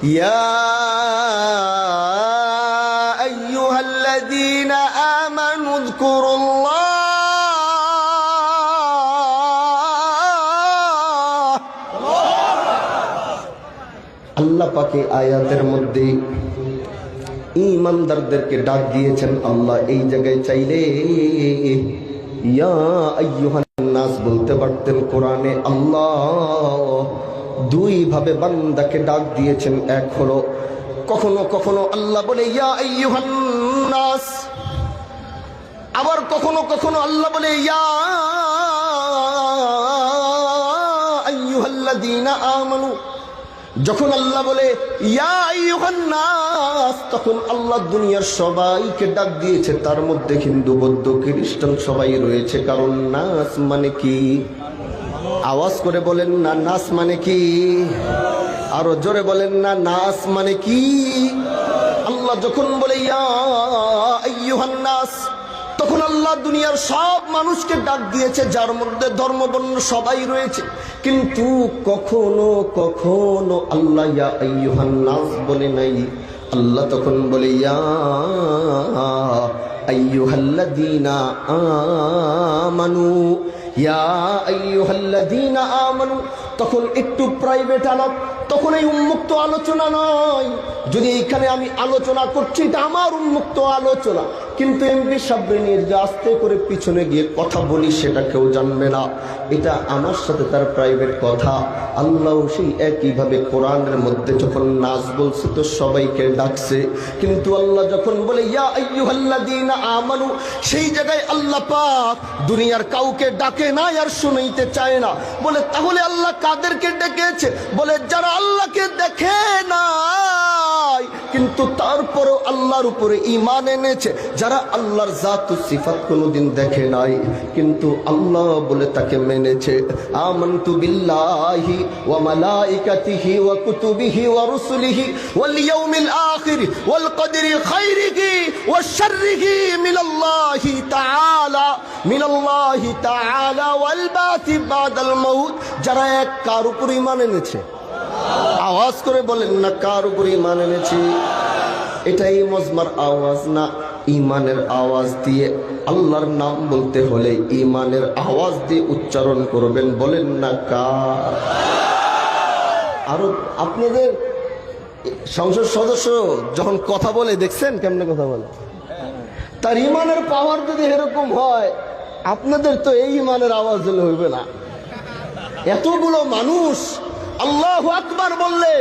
ইয়া আইয়ুহাল্লাযীনা আমানু যকুরুল্লাহ। আল্লাহ পাকে আয়াতের মধ্যে ঈমানদারদেরকে ডাক দিয়েছেন। আল্লাহ এই জায়গায় চাইলে ইয়া আইয়ুহান নাস বলতে পারতেন। কোরআনে আল্লাহ দুই ভাবে বান্দাকে ডাক দিয়েছেন। এক হলো কখনো কখনো আল্লাহ বলে ইয়া আইয়ুহান নাস, আবার কখনো কখনো আল্লাহ বলে ইয়া আইয়ুহাল্লাযীনা আমানু। যখন আল্লাহ বলে ইয়া আইয়ুহান নাস, তখন আল্লাহ দুনিয়ার সবাইকে ডাক দিয়েছে। তার মধ্যে হিন্দু বৌদ্ধ খ্রিস্টান সবাই রয়েছে। কারণ নাস মানে কি? আওয়াজ করে বলেন না, নাস মানে কি? আরো জোরে বলেন না, নাস মানে কি? আল্লাহ যখন বলে ইয়া আইয়ুহান নাস, তখন আল্লাহ দুনিয়ার সব মানুষকে ডাক দিয়েছে, যার মধ্যে ধর্ম বর্ণ সবাই রয়েছে। কিন্তু কখনো কখনো আল্লাহ ইয়া আইয়ুহান নাস বলে নাই। আল্লাহ তখন বলে ইয়া আইয়ুহাল্লাযীনা আমানু, ইয়া আইয়ুহাল্লাযীনা আমানু। তখন একটু প্রাইভেট আলাপ, তখন এই উন্মুক্ত আলোচনা নয়। যদি এইখানে আমি আলোচনা করছি, এটা আমার উন্মুক্ত আলোচনা, কিন্তু এমপি সাহেবের যে আস্তে করে পিছনে গিয়ে কথা বলি সেটা কেউ জানবে না। এটা আমার সাথে তার প্রাইভেট কথা। আল্লাহ সেই একইভাবে কোরআনের মধ্যে যখন নাস বলছে তো সবাইকে ডাকছে। কিন্তু আল্লাহ যখন বলে ইয়া আইয়ুহাল্লাযীনা আমানু, সেই জায়গায় আল্লাহ পাক দুনিয়ার কাউকে ডাকে না আর শুনাইতে চায় না। বলে তাহলে আল্লাহ কাদেরকে ডেকেছে? বলে যারা আল্লাহকে দেখে নাই কিন্তু তারপরও আল্লাহর উপরে ঈমান এনেছে, যারা আল্লাহর জাত ও সিফাত কোনোদিন দেখে নাই কিন্তু আল্লাহ বলে তাকে মেনেছে। আমানতু বিল্লাহি ওয়া মালাইকাতিহি ওয়া কুতুবিহি ওয়া রুসুলিহি ওয়াল ইয়াউমিল আখির ওয়াল কদরি খাইরিহি ওয়া শাররিহি মিনাল্লাহি তাআলা ওয়াল বাতি বাদাল মাউত। যারা এক কার উপর ঈমান এনেছে? আওয়াজ করে বলেন না, কার উপর ঈমান এনেছে? এটাই মজমার আওয়াজ না, ঈমানের আওয়াজ দিয়ে। আল্লাহর নাম বলতে হলে ঈমানের আওয়াজ দিয়ে উচ্চারণ করবেন। বলেন না কার? আরো আপনাদের সংসদ সদস্য যখন কথা বলে দেখছেন কেমনে কথা বলে? তার ঈমানের পাওয়ার যদি এরকম হয়, আপনাদের তো এই ঈমানের আওয়াজ হলে হইবে না। এতগুলো মানুষ আল্লাহু আকবার বললে